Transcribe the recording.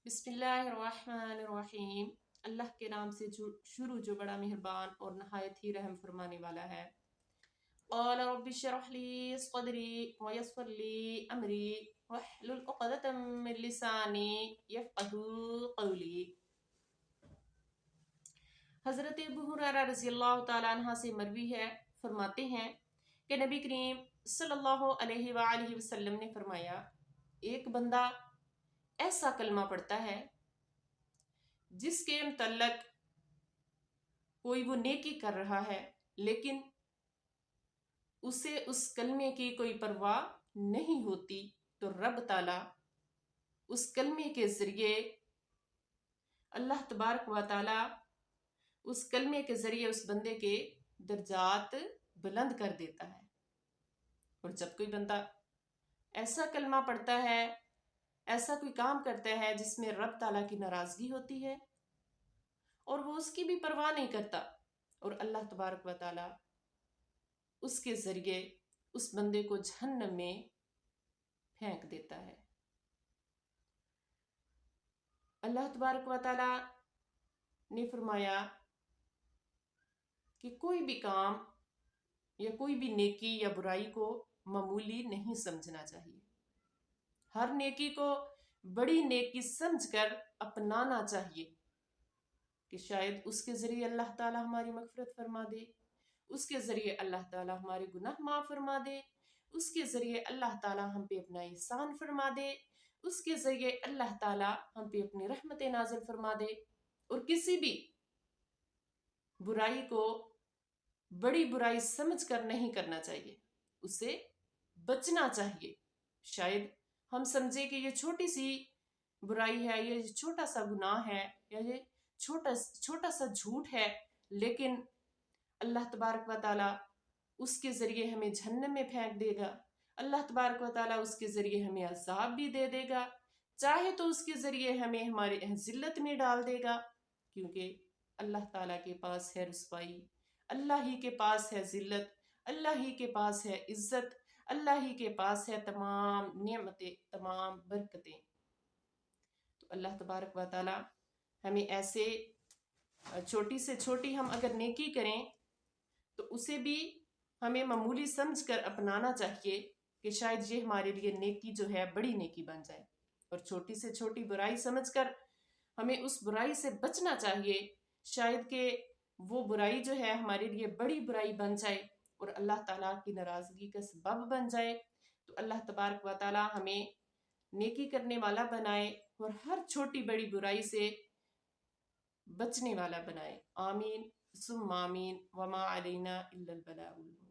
बिस्मिल्लाहिर्रहमानिर्रहीम। अल्लाह के नाम से शुरू जो बड़ा मेहरबान और नहायत ही रहम फरमाने वाला है। क़ाल रब्बि इश्रह ली सदरी व यस्सिर ली अमरी वहलुल उक़दतम मिन लिसानी यफ़क़हू क़ौली। हज़रत अबू हुरैरा रज़ियल्लाहु ताला अन्हा से मरवी है, फरमाते हैं कि नबी करीम सल्लल्लाहु अलैहि वसल्लम ने फरमाया, एक बंदा ऐसा कलमा पढ़ता है जिसके मुतल्लक कोई वो नेकी कर रहा है, लेकिन उसे उस कलमे की कोई परवाह नहीं होती, तो रब ताला उस कलमे के जरिए अल्लाह तबारक व ताला उस कलमे के जरिए उस बंदे के दर्जात बुलंद कर देता है। और जब कोई बंदा ऐसा कलमा पढ़ता है, ऐसा कोई काम करता है जिसमें रब ताला की नाराजगी होती है और वो उसकी भी परवाह नहीं करता, और अल्लाह तबारक व ताला उसके जरिए उस बंदे को जहन्नम में फेंक देता है। अल्लाह तबारक व ताला ने फरमाया कि कोई भी काम या कोई भी नेकी या बुराई को मामूली नहीं समझना चाहिए। हर नेकी को बड़ी नेकी समझकर अपनाना चाहिए कि शायद उसके जरिए अल्लाह ताला हमारी मग़फ़िरत फरमा दे, उसके जरिए अल्लाह ताला हमारे गुनाह माफ़ फरमा दे, उसके जरिए अल्लाह ताला हम पे अपना एहसान फरमा दे, उसके जरिए अल्लाह ताला हम पे अपनी रहमत नाज़िल फरमा दे। और किसी भी बुराई को बड़ी बुराई समझकर नहीं करना चाहिए, उससे बचना चाहिए। शायद हम समझे कि ये छोटी सी बुराई है, ये छोटा सा गुनाह है, या ये छोटा सा झूठ है, लेकिन अल्लाह तबारक व ताला उसके जरिए हमें जहन्नम में फेंक देगा। अल्लाह तबारक व ताला उसके जरिए हमें अज़ाब भी दे देगा, चाहे तो उसके जरिए हमें हमारे ज़िल्लत में डाल देगा, क्योंकि अल्लाह ताला के पास है रुसवाई, अल्लाह ही के पास है ज़िल्लत, अल्लाह ही के पास है इज़्ज़त, अल्लाह ही के पास है तमाम नेमतें, तमाम बरकतें। तो अल्लाह तबारक व ताला हमें ऐसे छोटी से छोटी हम अगर नेकी करें तो उसे भी हमें मामूली समझकर अपनाना चाहिए कि शायद ये हमारे लिए नेकी जो है बड़ी नेकी बन जाए, और छोटी से छोटी बुराई समझकर हमें उस बुराई से बचना चाहिए, शायद कि वो बुराई जो है हमारे लिए बड़ी बुराई बन जाए और अल्लाह ताला की नाराज़गी का सबब बन जाए। तो अल्लाह तबारक व ताला हमें नेकी करने वाला बनाए और हर छोटी बड़ी बुराई से बचने वाला बनाए। आमीन सुम्मा आमीन। वमा अलैना इल्लल बलागुल मुबीन।